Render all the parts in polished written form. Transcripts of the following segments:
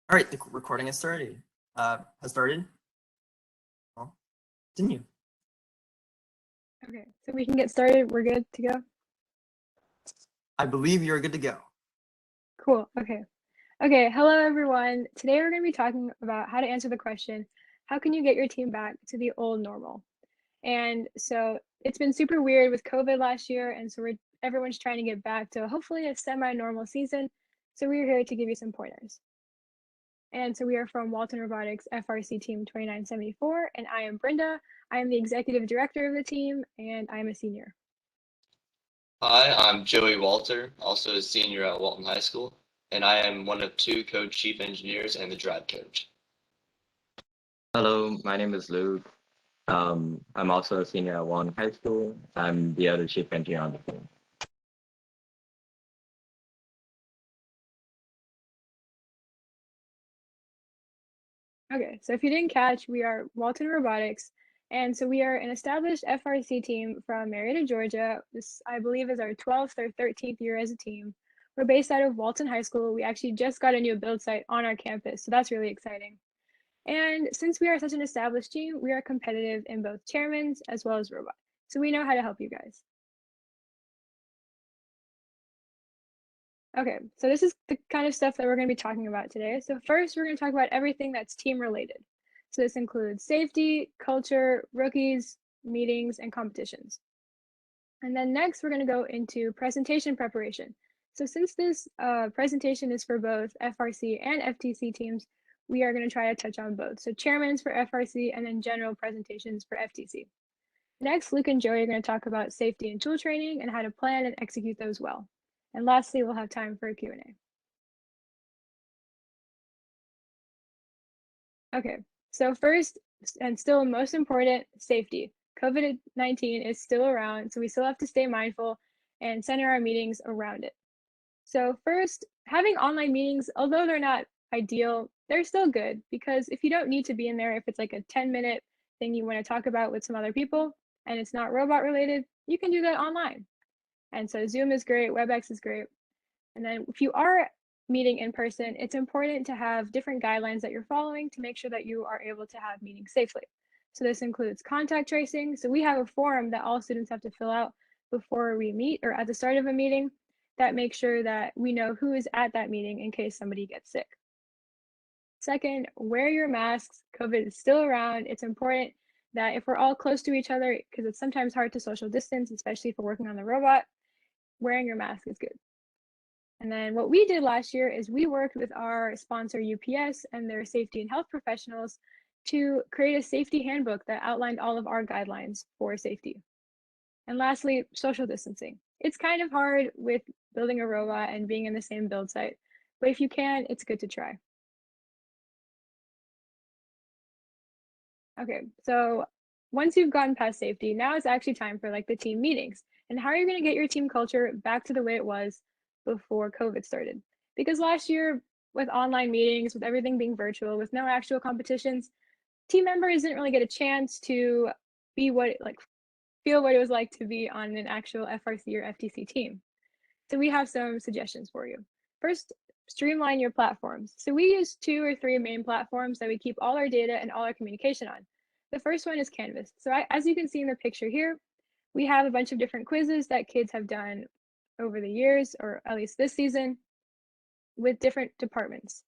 All right, the recording has started. Well, continue. Okay, so we can get started. We're good to go? I believe you're good to go. Cool, okay. Okay, hello everyone. Today we're going to be talking about how to answer the question, how can you get your team back to the old normal? And so it's been super weird with COVID last year, and so everyone's trying to get back to hopefully a semi-normal season. So we're here to give you some pointers. And so we are from Walton Robotics FRC Team 2974, and I am Brinda. I am the executive director of the team, and I am a senior. Hi, I'm Joey Walter, also a senior at Walton High School, and I am one of two co-chief engineers and the drive coach. Hello, my name is Luke. I'm also a senior at Walton High School. I'm the other chief engineer on the team. Okay, so if you didn't catch, we are Walton Robotics, and so we are an established FRC team from Marietta, Georgia. This, I believe, is our 12th or 13th year as a team. We're based out of Walton High School. We actually just got a new build site on our campus, so that's really exciting. And since we are such an established team, we are competitive in both chairmans as well as robot. So we know how to help you guys. Okay, so this is the kind of stuff that we're going to be talking about today. So first, we're going to talk about everything that's team related. So this includes safety, culture, rookies, meetings, and competitions. And then next, we're going to go into presentation preparation. So since this presentation is for both FRC and FTC teams, we are going to try to touch on both. So chairmans for FRC and then general presentations for FTC. Next, Luke and Joey are going to talk about safety and tool training and how to plan and execute those well. And lastly, we'll have time for a Q&A. Okay, so first and still most important, safety. COVID-19 is still around, so we still have to stay mindful and center our meetings around it. So first, having online meetings, although they're not ideal, they're still good because if you don't need to be in there, if it's like a 10-minute thing you want to talk about with some other people and it's not robot related, you can do that online. And so Zoom is great, WebEx is great. And then if you are meeting in person, it's important to have different guidelines that you're following to make sure that you are able to have meetings safely. So this includes contact tracing. So we have a form that all students have to fill out before we meet or at the start of a meeting that makes sure that we know who is at that meeting in case somebody gets sick. Second, wear your masks. COVID is still around. It's important that if we're all close to each other, because it's sometimes hard to social distance, especially if we're working on the robot, wearing your mask is good. And then what we did last year is we worked with our sponsor UPS and their safety and health professionals to create a safety handbook that outlined all of our guidelines for safety. And lastly, social distancing. It's kind of hard with building a robot and being in the same build site, but if you can, it's good to try. Okay, so once you've gotten past safety, now it's actually time for like the team meetings. And how are you going to get your team culture back to the way it was before COVID started? Because last year, with online meetings, with everything being virtual, with no actual competitions, team members didn't really get a chance to be feel what it was like to be on an actual FRC or FTC team. So we have some suggestions for you. First, streamline your platforms. So we use 2 or 3 main platforms that we keep all our data and all our communication on. The first one is Canvas. So as you can see in the picture here, we have a bunch of different quizzes that kids have done over the years, or at least this season, with different departments.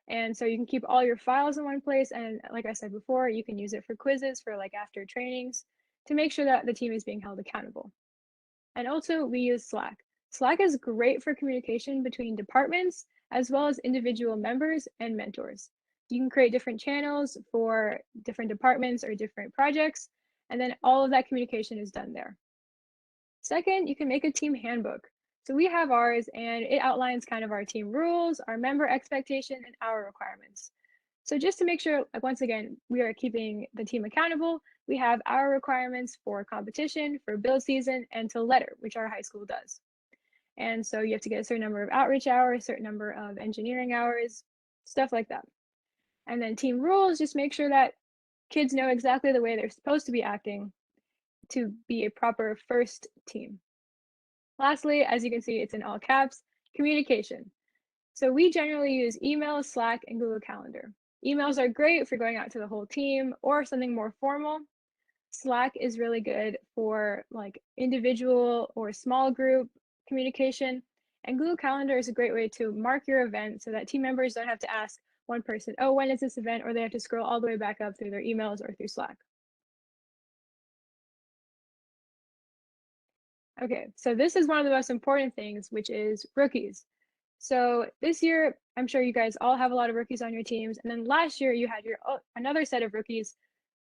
And so you can keep all your files in one place. And like I said before, you can use it for quizzes for like after trainings to make sure that the team is being held accountable. And also we use Slack. Slack is great for communication between departments as well as individual members and mentors. You can create different channels for different departments or different projects, and then all of that communication is done there. Second, you can make a team handbook. So we have ours and it outlines kind of our team rules, our member expectation, and our requirements. So just to make sure, like once again, we are keeping the team accountable, we have our requirements for competition, for build season, and to letter, which our high school does. And so you have to get a certain number of outreach hours, a certain number of engineering hours, stuff like that. And then team rules, just make sure that kids know exactly the way they're supposed to be acting to be a proper first team. Lastly, as you can see, it's in all caps, communication. So we generally use email, Slack, and Google Calendar. Emails are great for going out to the whole team or something more formal. Slack is really good for like individual or small group communication. And Google Calendar is a great way to mark your event so that team members don't have to ask one person, oh, when is this event? Or they have to scroll all the way back up through their emails or through Slack. Okay, so this is one of the most important things, which is rookies. So this year, I'm sure you guys all have a lot of rookies on your teams. And then last year you had your another set of rookies,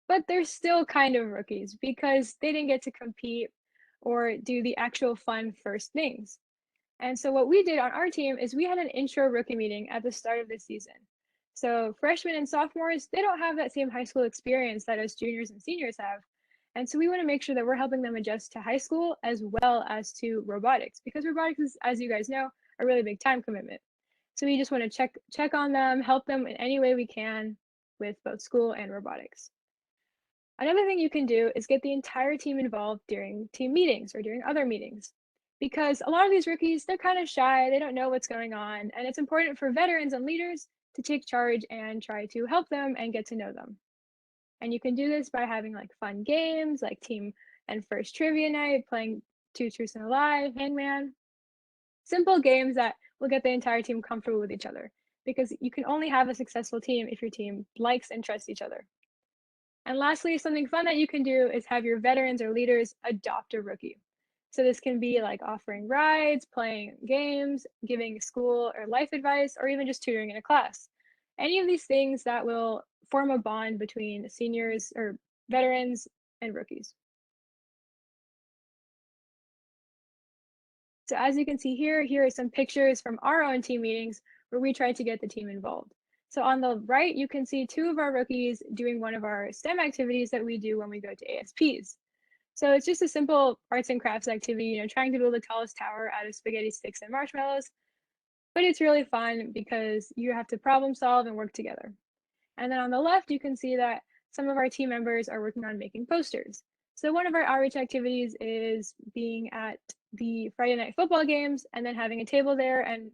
but they're still kind of rookies because they didn't get to compete or do the actual fun first things. And so what we did on our team is we had an intro rookie meeting at the start of the season. So freshmen and sophomores, they don't have that same high school experience that us juniors and seniors have. And so we want to make sure that we're helping them adjust to high school as well as to robotics, because robotics is, as you guys know, a really big time commitment. So we just want to check on them, help them in any way we can with both school and robotics. Another thing you can do is get the entire team involved during team meetings or during other meetings, because a lot of these rookies, they're kind of shy, they don't know what's going on, and it's important for veterans and leaders to take charge and try to help them and get to know them. And you can do this by having like fun games like team and first trivia night, playing Two Truths and a Lie, Hangman. Simple games that will get the entire team comfortable with each other, because you can only have a successful team if your team likes and trusts each other. And lastly, something fun that you can do is have your veterans or leaders adopt a rookie. So this can be like offering rides, playing games, giving school or life advice, or even just tutoring in a class. Any of these things that will form a bond between seniors or veterans and rookies. So as you can see here, here are some pictures from our own team meetings where we tried to get the team involved. So on the right, you can see two of our rookies doing one of our STEM activities that we do when we go to ASPs. So it's just a simple arts and crafts activity, you know, trying to build the tallest tower out of spaghetti sticks and marshmallows. But it's really fun because you have to problem solve and work together. And then on the left, you can see that some of our team members are working on making posters. So one of our outreach activities is being at the Friday night football games and then having a table there and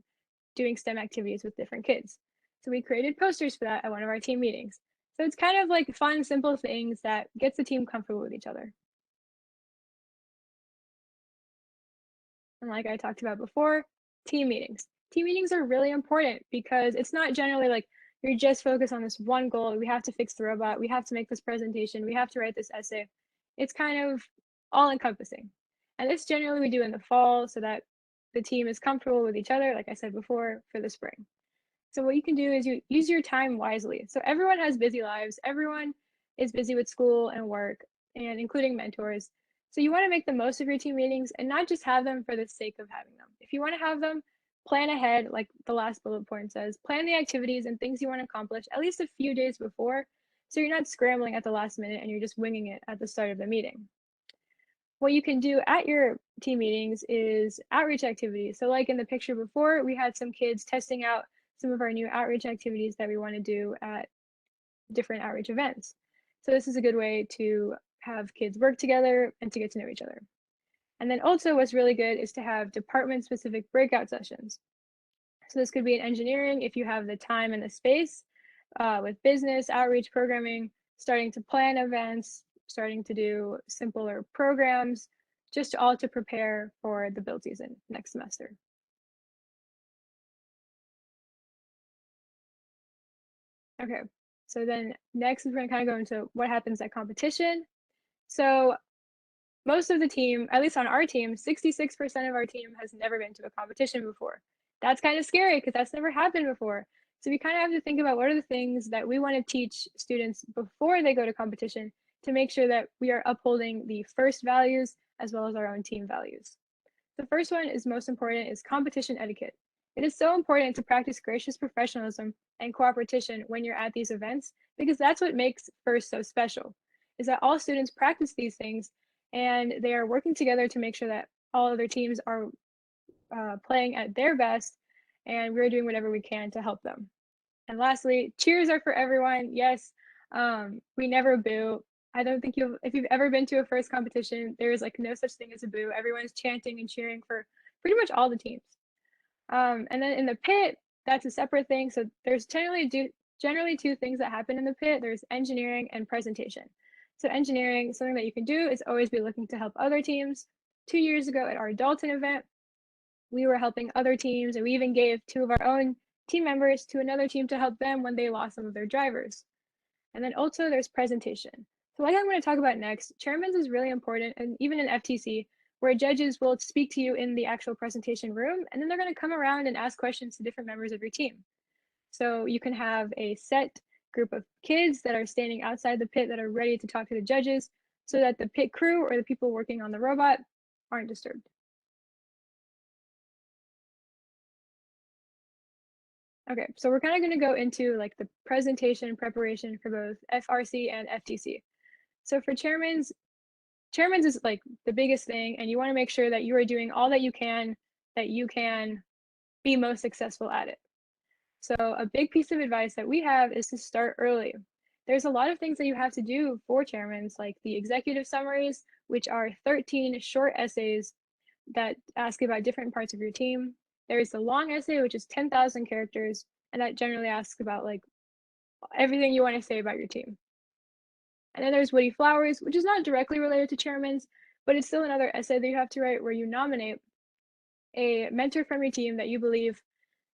doing STEM activities with different kids. So we created posters for that at one of our team meetings. So it's kind of like fun, simple things that gets the team comfortable with each other. And like I talked about before, team meetings. Team meetings are really important because it's not generally like you're just focused on this one goal. We have to fix the robot. We have to make this presentation. We have to write this essay. It's kind of all encompassing. And this generally we do in the fall so that the team is comfortable with each other, like I said before, for the spring. So what you can do is you use your time wisely. So everyone has busy lives. Everyone is busy with school and work, and including mentors. So you want to make the most of your team meetings and not just have them for the sake of having them. If you want to have them, plan ahead, like the last bullet point says. Plan the activities and things you want to accomplish at least a few days before, so you're not scrambling at the last minute and you're just winging it at the start of the meeting. What you can do at your team meetings is outreach activities. So like in the picture before, we had some kids testing out some of our new outreach activities that we want to do at different outreach events. So this is a good way to have kids work together and to get to know each other. And then also what's really good is to have department specific breakout sessions. So this could be in engineering if you have the time and the space, with business, outreach, programming, starting to plan events, starting to do simpler programs, just all to prepare for the build season next semester. Okay, so then next is we're gonna kind of go into what happens at competition. So most of the team, at least on our team, 66% of our team has never been to a competition before. That's kind of scary because that's never happened before. So we kind of have to think about what are the things that we want to teach students before they go to competition to make sure that we are upholding the FIRST values as well as our own team values. The first one is most important is competition etiquette. It is so important to practice gracious professionalism and cooperation when you're at these events, because that's what makes FIRST so special, is that all students practice these things and they are working together to make sure that all other teams are playing at their best, and we're doing whatever we can to help them. And lastly, cheers are for everyone. Yes, we never boo. I don't think if you've ever been to a FIRST competition, there is like no such thing as a boo. Everyone's chanting and cheering for pretty much all the teams. And then in the pit, that's a separate thing. So there's generally two things that happen in the pit. There's engineering and presentation. So engineering, something that you can do is always be looking to help other teams. 2 years ago at our Dalton event, we were helping other teams, and we even gave 2 of our own team members to another team to help them when they lost some of their drivers. And then also there's presentation. So like I'm going to talk about next, chairman's is really important, and even in FTC, where judges will speak to you in the actual presentation room, and then they're going to come around and ask questions to different members of your team. So you can have a set group of kids that are standing outside the pit that are ready to talk to the judges so that the pit crew or the people working on the robot aren't disturbed. Okay, so we're kind of going to go into like the presentation preparation for both FRC and FTC. So for chairman's is like the biggest thing, and you want to make sure that you are doing all that you can be most successful at it. So a big piece of advice that we have is to start early. There's a lot of things that you have to do for chairman's, like the executive summaries, which are 13 short essays that ask about different parts of your team. There's the long essay, which is 10,000 characters, and that generally asks about like everything you want to say about your team. And then there's Woody Flowers, which is not directly related to chairman's, but it's still another essay that you have to write where you nominate a mentor from your team that you believe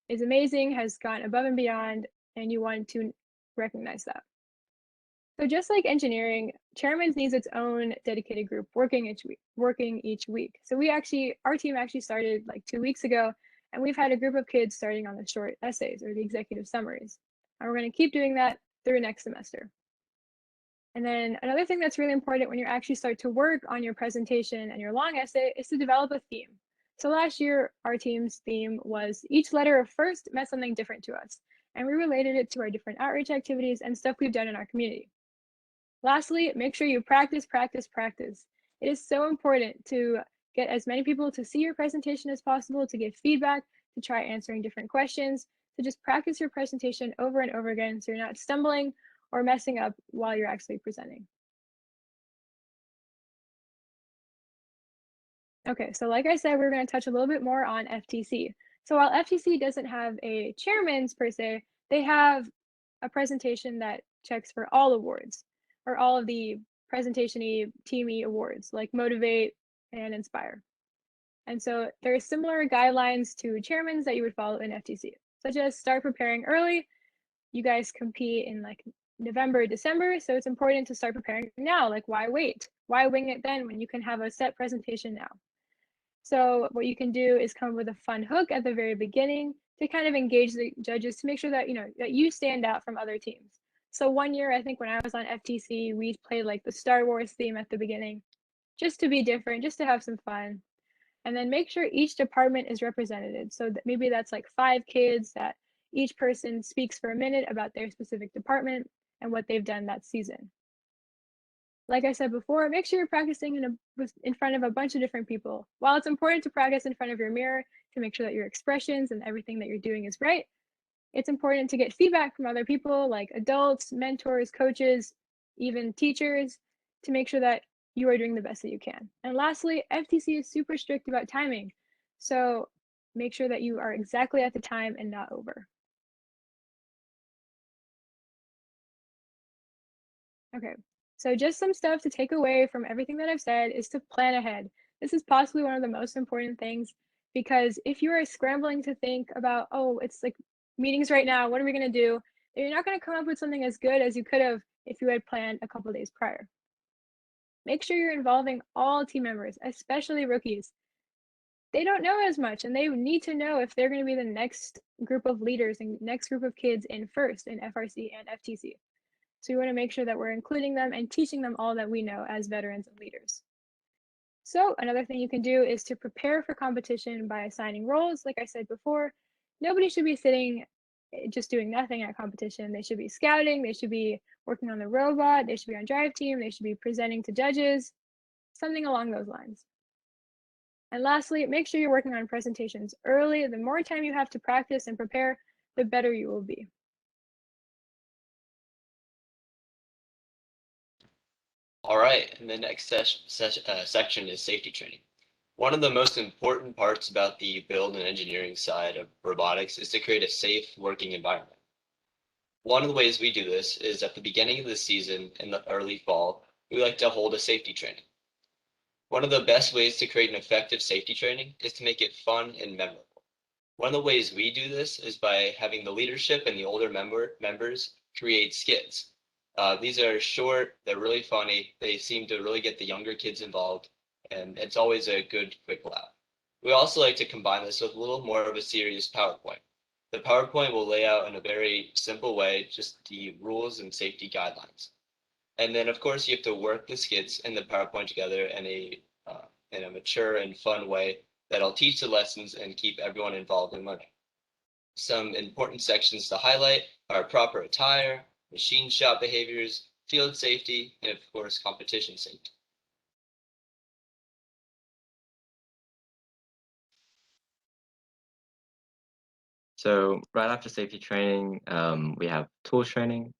is amazing, has gone above and beyond, and you want to recognize that. So just like engineering, chairman's needs its own dedicated group working each week. So our team actually started like 2 weeks ago, and we've had a group of kids starting on the short essays or the executive summaries. And we're going to keep doing that through next semester. And then another thing that's really important when you actually start to work on your presentation and your long essay is to develop a theme. So last year, our team's theme was each letter of FIRST meant something different to us, and we related it to our different outreach activities and stuff we've done in our community. Lastly, make sure you practice, practice, practice. It is so important to get as many people to see your presentation as possible, to give feedback, to try answering different questions, to just practice your presentation over and over again so you're not stumbling or messing up while you're actually presenting. Okay, so like I said, we're going to touch a little bit more on FTC. So while FTC doesn't have a chairman's per se, they have a presentation that checks for all awards or all of the presentation-y, team-y awards like Motivate and Inspire. And so there are similar guidelines to chairman's that you would follow in FTC, such as start preparing early. You guys compete in like November, December, so it's important to start preparing now. Like, why wait? Why wing it then when you can have a set presentation now? So what you can do is come up with a fun hook at the very beginning to kind of engage the judges to make sure that that you stand out from other teams. So one year, I think when I was on FTC, we played like the Star Wars theme at the beginning, just to be different, just to have some fun. And then make sure each department is represented. So that maybe that's like 5 kids that each person speaks for a minute about their specific department and what they've done that season. Like I said before, make sure you're practicing in front of a bunch of different people. While it's important to practice in front of your mirror to make sure that your expressions and everything that you're doing is right, it's important to get feedback from other people like adults, mentors, coaches, even teachers, to make sure that you are doing the best that you can. And lastly, FTC is super strict about timing. So make sure that you are exactly at the time and not over. Okay, so just some stuff to take away from everything that I've said is to plan ahead. This is possibly one of the most important things because if you are scrambling to think about, oh, it's like meetings right now, what are we going to do? You're not going to come up with something as good as you could have if you had planned a couple days prior. Make sure you're involving all team members, especially rookies. They don't know as much and they need to know if they're going to be the next group of leaders and next group of kids in FIRST in FRC and FTC. So we want to make sure that we're including them and teaching them all that we know as veterans and leaders. So another thing you can do is to prepare for competition by assigning roles. Like I said before, nobody should be sitting just doing nothing at competition. They should be scouting, they should be working on the robot, they should be on drive team, they should be presenting to judges, something along those lines. And lastly, make sure you're working on presentations early. The more time you have to practice and prepare, the better you will be. All right, and the next section is safety training. One of the most important parts about the build and engineering side of robotics is to create a safe working environment. One of the ways we do this is at the beginning of the season in the early fall, we like to hold a safety training. One of the best ways to create an effective safety training is to make it fun and memorable. One of the ways we do this is by having the leadership and the older members create skits. These are short, they're really funny, they seem to really get the younger kids involved, and it's always a good quick laugh. We also like to combine this with a little more of a serious PowerPoint. The PowerPoint will lay out in a very simple way just the rules and safety guidelines. And then, of course, you have to work the skits and the PowerPoint together in a mature and fun way that'll teach the lessons and keep everyone involved in learning. Some important sections to highlight are proper attire, machine shop behaviors, field safety, and of course, competition safety. So right after safety training, we have tool training.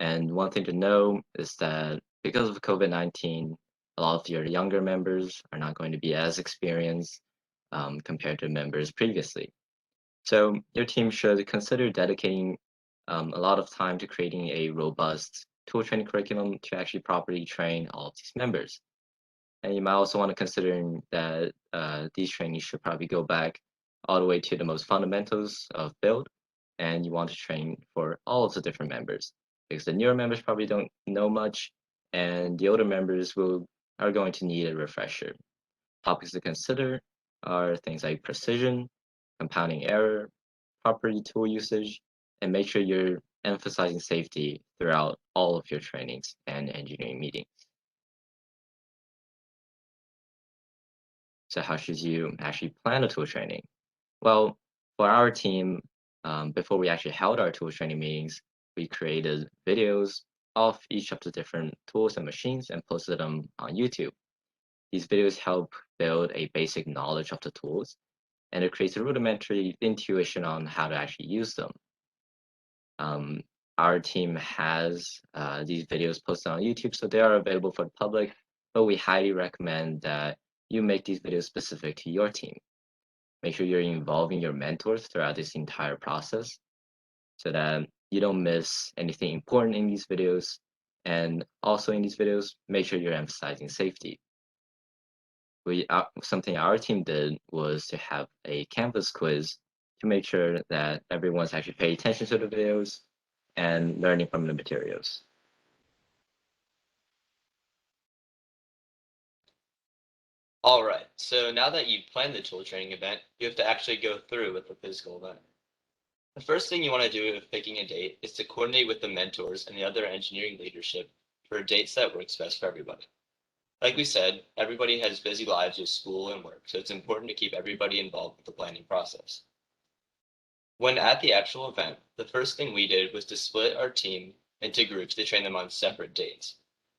And one thing to know is that because of COVID-19, a lot of your younger members are not going to be as experienced compared to members previously. So your team should consider dedicating a lot of time to creating a robust tool training curriculum to actually properly train all of these members. And you might also want to consider that these trainings should probably go back all the way to the most fundamentals of build, and you want to train for all of the different members because the newer members probably don't know much, and the older members are going to need a refresher. Topics to consider are things like precision, compounding error, proper tool usage, and make sure you're emphasizing safety throughout all of your trainings and engineering meetings. So how should you actually plan a tool training? Well, for our team, before we actually held our tool training meetings, we created videos of each of the different tools and machines and posted them on YouTube. These videos help build a basic knowledge of the tools, and it creates a rudimentary intuition on how to actually use them. Our team has these videos posted on YouTube, so they are available for the public, but we highly recommend that you make these videos specific to your team. Make sure you're involving your mentors throughout this entire process so that you don't miss anything important in these videos. And also in these videos, make sure you're emphasizing safety. Something our team did was to have a Canvas quiz to make sure that everyone's actually paying attention to the videos and learning from the materials. All right, so now that you've planned the tool training event, you have to actually go through with the physical event. The first thing you want to do with picking a date is to coordinate with the mentors and the other engineering leadership for dates that works best for everybody. Like we said, everybody has busy lives with school and work, so it's important to keep everybody involved with the planning process. When at the actual event, the first thing we did was to split our team into groups to train them on separate dates.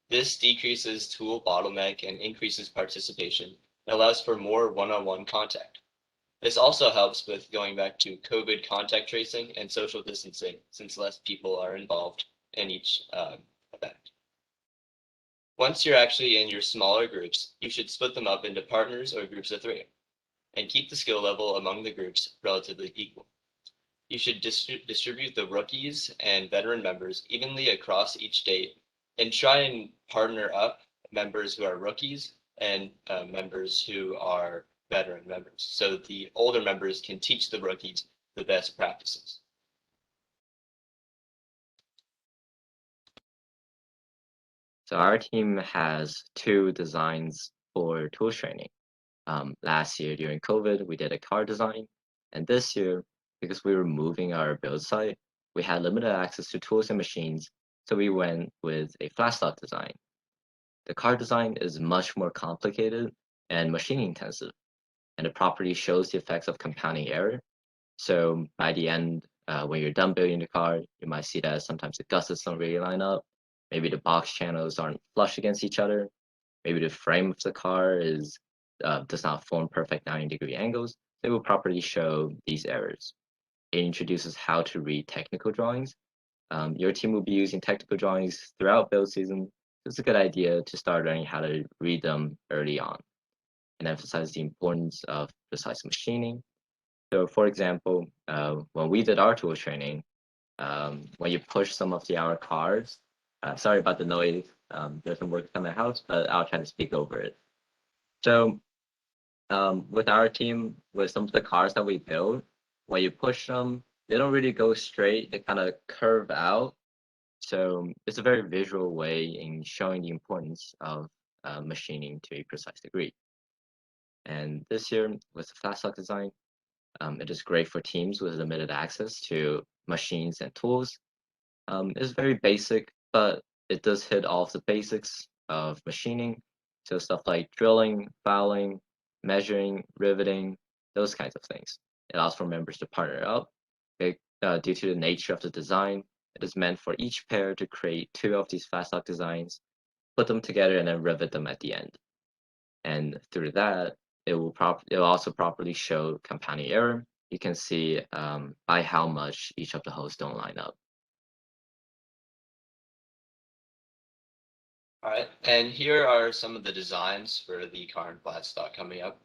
This decreases tool bottleneck and increases participation and allows for more one-on-one contact. This also helps with going back to COVID contact tracing and social distancing since less people are involved in each event. Once you're actually in your smaller groups, you should split them up into partners or groups of 3 and keep the skill level among the groups relatively equal. You should distribute the rookies and veteran members evenly across each date and try and partner up members who are rookies and members who are veteran members. So the older members can teach the rookies the best practices. So our team has 2 designs for tool training. Last year during COVID, we did a car design. And this year, because we were moving our build site, we had limited access to tools and machines. So we went with a flat stock design. The car design is much more complicated and machine intensive, and it properly shows the effects of compounding error. So by the end, when you're done building the car, you might see that sometimes the gussets don't really line up. Maybe the box channels aren't flush against each other. Maybe the frame of the car does not form perfect 90-degree angles. They will properly show these errors. It introduces how to read technical drawings. Your team will be using technical drawings throughout build season. It's a good idea to start learning how to read them early on. and emphasize the importance of precise machining. So for example, when we did our tool training, when you push some of our cars, sorry about the noise, there's some work on the house, but I'll try to speak over it. So with our team, with some of the cars that we build, when you push them, they don't really go straight, they kind of curve out. So it's a very visual way in showing the importance of machining to a precise degree. And this year, with the flat stock design, it is great for teams with limited access to machines and tools. It's very basic, but it does hit all of the basics of machining. So stuff like drilling, filing, measuring, riveting, those kinds of things. It allows for members to partner up. Due to the nature of the design, it is meant for each pair to create 2 of these flat stock designs, put them together, and then rivet them at the end. And through that, it will also properly show Kapani error. You can see by how much each of the holes don't line up. All right, and here are some of the designs for the car and flat stock coming up.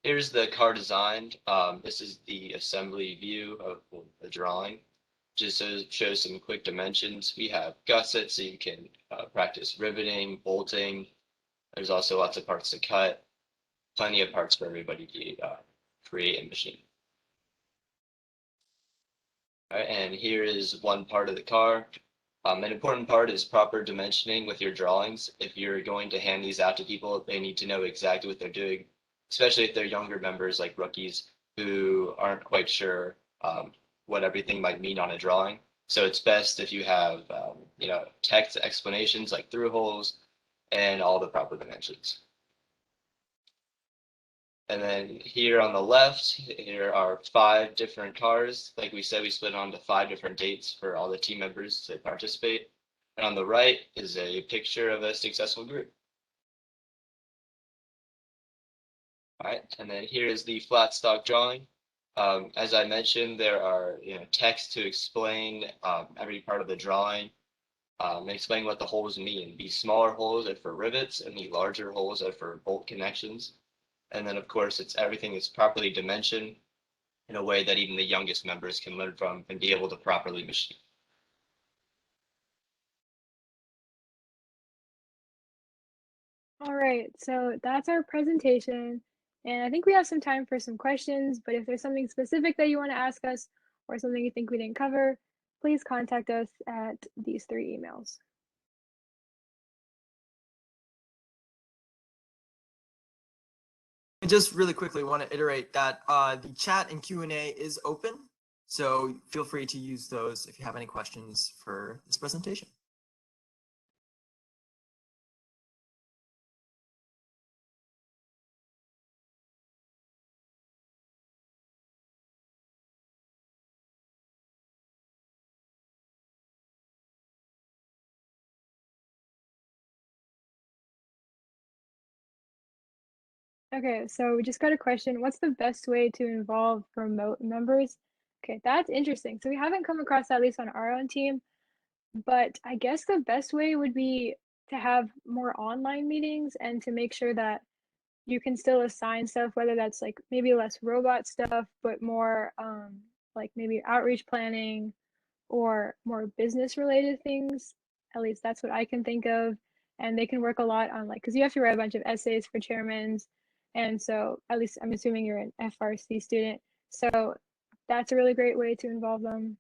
Here's the car design. This is the assembly view of the drawing. Just shows some quick dimensions. We have gussets so you can practice riveting, bolting. There's also lots of parts to cut. Plenty of parts for everybody to create and machine. All right, and here is one part of the car. An important part is proper dimensioning with your drawings. If you're going to hand these out to people, they need to know exactly what they're doing, especially if they're younger members like rookies who aren't quite sure what everything might mean on a drawing. So it's best if you have text explanations like through holes and all the proper dimensions. And then here on the left, here are 5 different cars. Like we said, we split it onto 5 different dates for all the team members to participate. And on the right is a picture of a successful group. All right, and then here is the flat stock drawing. As I mentioned, there are text to explain every part of the drawing, and explain what the holes mean. The smaller holes are for rivets, and the larger holes are for bolt connections. And then, of course, everything is properly dimensioned in a way that even the youngest members can learn from and be able to properly machine. All right, so that's our presentation. And I think we have some time for some questions, but if there's something specific that you want to ask us or something you think we didn't cover, please contact us at these 3 emails. I just really quickly want to iterate that the chat and Q&A is open, so feel free to use those if you have any questions for this presentation. Okay, so we just got a question. What's the best way to involve remote members? Okay, that's interesting. So we haven't come across that, at least on our own team, but I guess the best way would be to have more online meetings and to make sure that you can still assign stuff, whether that's like maybe less robot stuff, but more like maybe outreach planning or more business related things. At least that's what I can think of. And they can work a lot on like, because you have to write a bunch of essays for chairmans. And so at least I'm assuming you're an FRC student. So that's a really great way to involve them.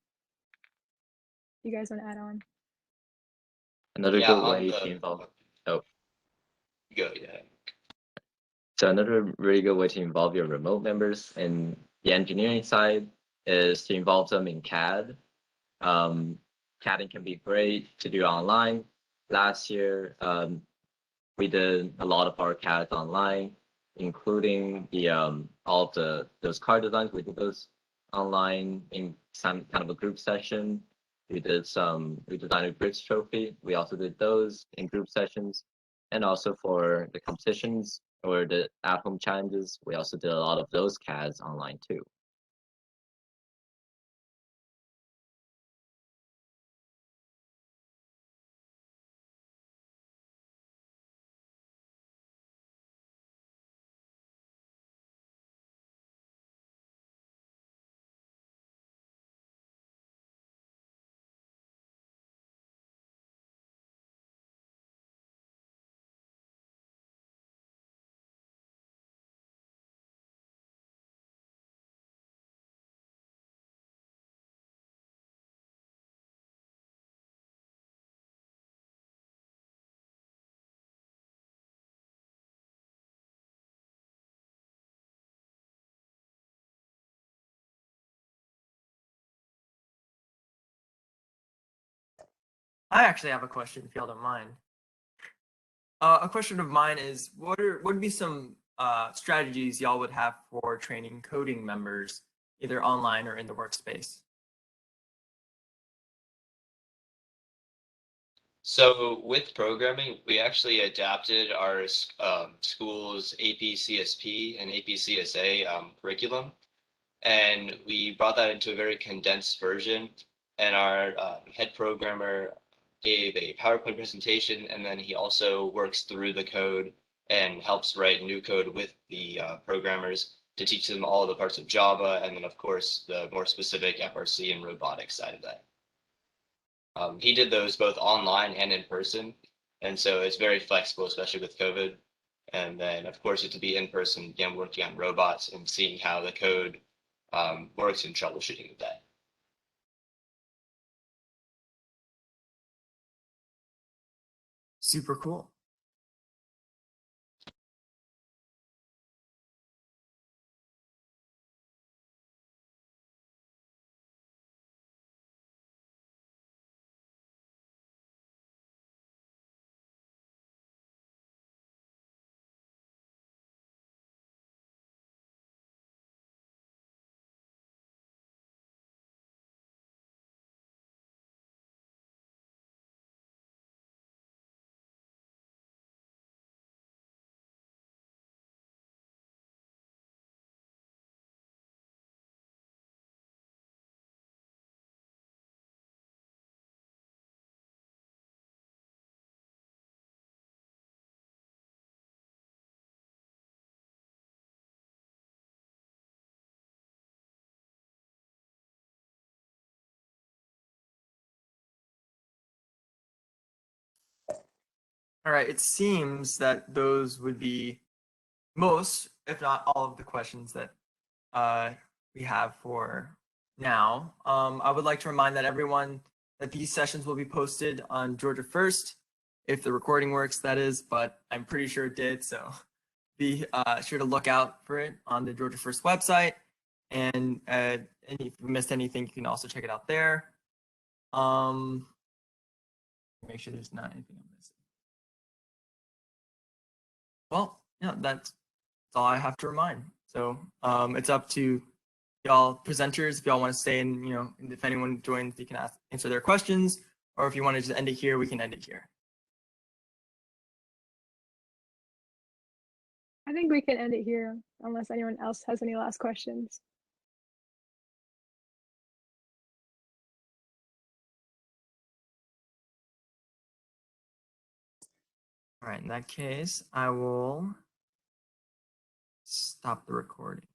You guys want to add on? Another Yeah, good on way the to involve. go, yeah. So another really good way to involve your remote members in the engineering side is to involve them in CAD. CADing can be great to do online. Last year, we did a lot of our CADs online, including the all of those car designs. We did those online in some kind of a group session. We designed a Brits trophy. We also did those in group sessions, and also for the competitions or the at-home challenges, we also did a lot of those CADs online too. I actually have a question, if y'all don't mind. A question of mine is, what would be some strategies y'all would have for training coding members, either online or in the workspace? So with programming, we actually adapted our school's AP-CSP and AP-CSA curriculum, and we brought that into a very condensed version. And our head programmer gave a PowerPoint presentation, and then he also works through the code and helps write new code with the programmers to teach them all the parts of Java, and then of course the more specific FRC and robotics side of that. He did those both online and in person, and so it's very flexible, especially with COVID. And then, of course, you have to be in person, again, working on robots and seeing how the code works and troubleshooting with that. Super cool. All right, it seems that those would be most, if not all, of the questions that we have for now. I would like to remind that everyone that these sessions will be posted on Georgia First, if the recording works, that is, but I'm pretty sure it did, so be sure to look out for it on the Georgia First website. And if you missed anything, you can also check it out there. Make sure there's not anything I'm missing. Well, yeah, that's all I have to remind. So it's up to y'all presenters if y'all want to stay and if anyone joins, you can answer their questions, or if you want to just end it here, we can end it here. I think we can end it here unless anyone else has any last questions. All right, in that case, I will stop the recording.